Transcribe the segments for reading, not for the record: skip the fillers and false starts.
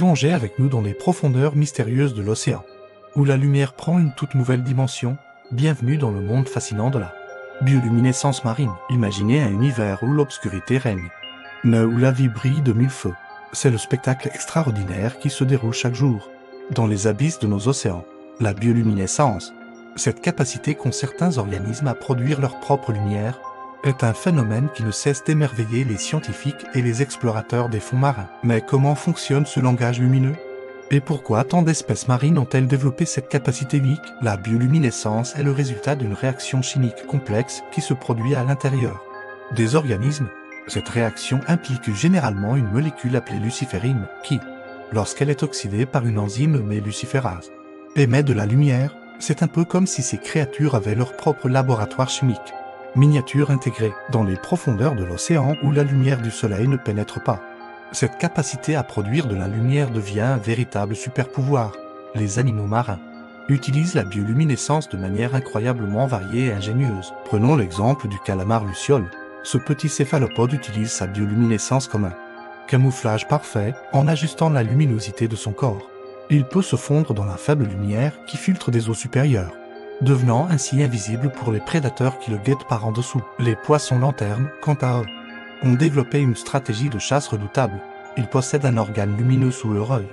Plongez avec nous dans les profondeurs mystérieuses de l'océan, où la lumière prend une toute nouvelle dimension. Bienvenue dans le monde fascinant de la bioluminescence marine. Imaginez un univers où l'obscurité règne, mais où la vie brille de mille feux. C'est le spectacle extraordinaire qui se déroule chaque jour dans les abysses de nos océans. La bioluminescence, cette capacité qu'ont certains organismes à produire leur propre lumière, est un phénomène qui ne cesse d'émerveiller les scientifiques et les explorateurs des fonds marins. Mais comment fonctionne ce langage lumineux? Et pourquoi tant d'espèces marines ont-elles développé cette capacité unique? La bioluminescence est le résultat d'une réaction chimique complexe qui se produit à l'intérieur des organismes. Cette réaction implique généralement une molécule appelée luciférine qui, lorsqu'elle est oxydée par une enzyme nommée luciférase, émet de la lumière. C'est un peu comme si ces créatures avaient leur propre laboratoire chimique, miniature intégrée dans les profondeurs de l'océan où la lumière du soleil ne pénètre pas. Cette capacité à produire de la lumière devient un véritable super-pouvoir. Les animaux marins utilisent la bioluminescence de manière incroyablement variée et ingénieuse. Prenons l'exemple du calamar luciole. Ce petit céphalopode utilise sa bioluminescence comme un camouflage parfait en ajustant la luminosité de son corps. Il peut se fondre dans la faible lumière qui filtre des eaux supérieures, devenant ainsi invisible pour les prédateurs qui le guettent par en dessous. Les poissons lanternes, quant à eux, ont développé une stratégie de chasse redoutable. Ils possèdent un organe lumineux sous leur œil,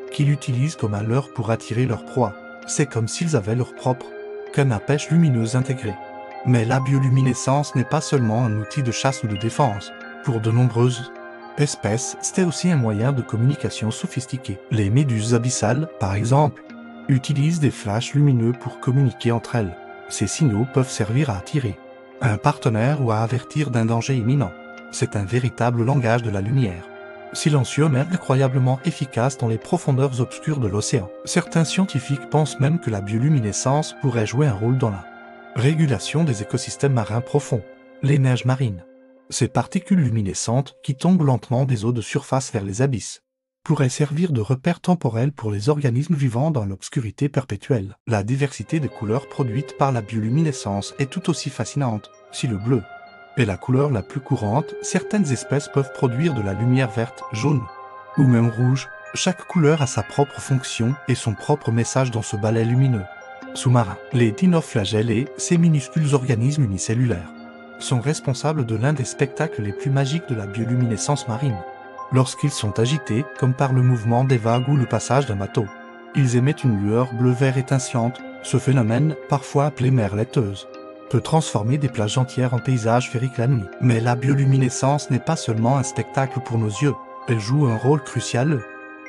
qu'ils utilisent comme un leurre pour attirer leur proie. C'est comme s'ils avaient leur propre canne à pêche lumineuse intégrée. Mais la bioluminescence n'est pas seulement un outil de chasse ou de défense. Pour de nombreuses espèces, c'est aussi un moyen de communication sophistiqué. Les méduses abyssales, par exemple, utilisent des flashs lumineux pour communiquer entre elles. Ces signaux peuvent servir à attirer un partenaire ou à avertir d'un danger imminent. C'est un véritable langage de la lumière, silencieux mais incroyablement efficace dans les profondeurs obscures de l'océan. Certains scientifiques pensent même que la bioluminescence pourrait jouer un rôle dans la régulation des écosystèmes marins profonds. Les neiges marines, ces particules luminescentes qui tombent lentement des eaux de surface vers les abysses, pourraient servir de repère temporel pour les organismes vivant dans l'obscurité perpétuelle. La diversité des couleurs produites par la bioluminescence est tout aussi fascinante. Si le bleu est la couleur la plus courante, certaines espèces peuvent produire de la lumière verte, jaune ou même rouge. Chaque couleur a sa propre fonction et son propre message dans ce balai lumineux sous-marin. Les dinoflagellés, ces minuscules organismes unicellulaires, sont responsables de l'un des spectacles les plus magiques de la bioluminescence marine. Lorsqu'ils sont agités, comme par le mouvement des vagues ou le passage d'un bateau, ils émettent une lueur bleu-vert étincelante. Ce phénomène, parfois appelé mer laiteuse, peut transformer des plages entières en paysages féeriques la nuit. Mais la bioluminescence n'est pas seulement un spectacle pour nos yeux, elle joue un rôle crucial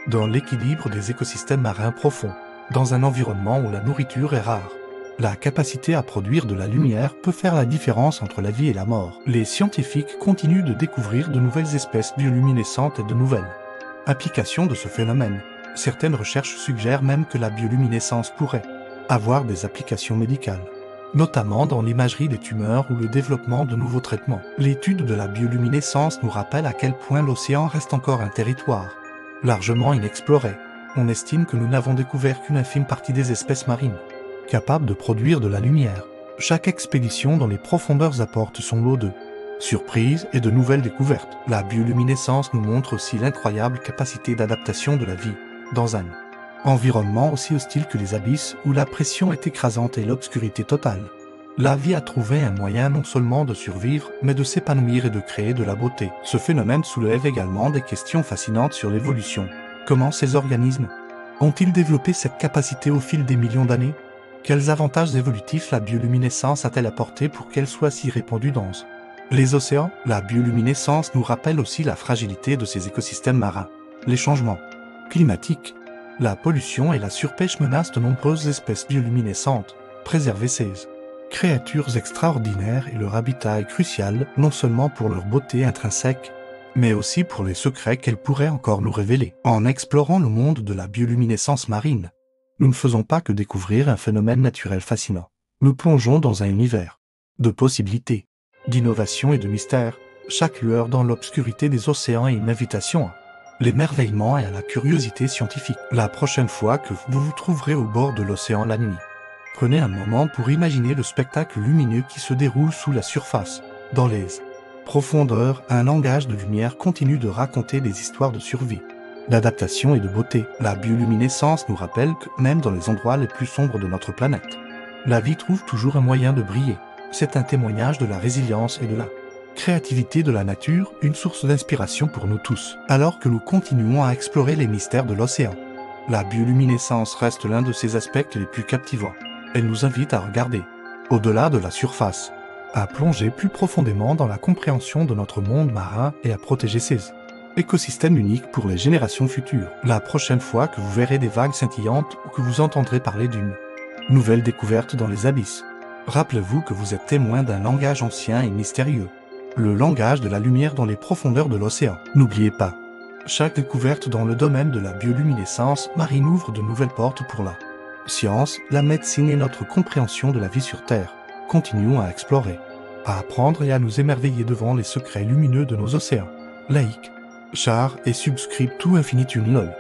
dans l'équilibre des écosystèmes marins profonds. Dans un environnement où la nourriture est rare, la capacité à produire de la lumière peut faire la différence entre la vie et la mort. Les scientifiques continuent de découvrir de nouvelles espèces bioluminescentes et de nouvelles applications de ce phénomène. Certaines recherches suggèrent même que la bioluminescence pourrait avoir des applications médicales, notamment dans l'imagerie des tumeurs ou le développement de nouveaux traitements. L'étude de la bioluminescence nous rappelle à quel point l'océan reste encore un territoire largement inexploré. On estime que nous n'avons découvert qu'une infime partie des espèces marines capables de produire de la lumière. Chaque expédition dans les profondeurs apporte son lot de surprises et de nouvelles découvertes. La bioluminescence nous montre aussi l'incroyable capacité d'adaptation de la vie dans un environnement aussi hostile que les abysses où la pression est écrasante et l'obscurité totale. La vie a trouvé un moyen non seulement de survivre, mais de s'épanouir et de créer de la beauté. Ce phénomène soulève également des questions fascinantes sur l'évolution. Comment ces organismes ont-ils développé cette capacité au fil des millions d'années? Quels avantages évolutifs la bioluminescence a-t-elle apporté pour qu'elle soit si répandue dans les océans? La bioluminescence nous rappelle aussi la fragilité de ces écosystèmes marins. Les changements climatiques, la pollution et la surpêche menacent de nombreuses espèces bioluminescentes. Préserver ces créatures extraordinaires et leur habitat est crucial, non seulement pour leur beauté intrinsèque, mais aussi pour les secrets qu'elles pourraient encore nous révéler. En explorant le monde de la bioluminescence marine, nous ne faisons pas que découvrir un phénomène naturel fascinant. Nous plongeons dans un univers de possibilités, d'innovation et de mystères. Chaque lueur dans l'obscurité des océans est une invitation à l'émerveillement et à la curiosité scientifique. La prochaine fois que vous vous trouverez au bord de l'océan la nuit, prenez un moment pour imaginer le spectacle lumineux qui se déroule sous la surface. Dans les profondeurs, un langage de lumière continue de raconter des histoires de survie, d'adaptation et de beauté. La bioluminescence nous rappelle que même dans les endroits les plus sombres de notre planète, la vie trouve toujours un moyen de briller. C'est un témoignage de la résilience et de la créativité de la nature, une source d'inspiration pour nous tous, alors que nous continuons à explorer les mystères de l'océan. La bioluminescence reste l'un de ses aspects les plus captivants. Elle nous invite à regarder au-delà de la surface, à plonger plus profondément dans la compréhension de notre monde marin et à protéger ses écosystèmes uniques pour les générations futures. La prochaine fois que vous verrez des vagues scintillantes ou que vous entendrez parler d'une nouvelle découverte dans les abysses, rappelez-vous que vous êtes témoin d'un langage ancien et mystérieux. Le langage de la lumière dans les profondeurs de l'océan. N'oubliez pas, chaque découverte dans le domaine de la bioluminescence marine ouvre de nouvelles portes pour la science, la médecine et notre compréhension de la vie sur Terre. Continuons à explorer, à apprendre et à nous émerveiller devant les secrets lumineux de nos océans. Like, share et subscribe to Infinitum LOL.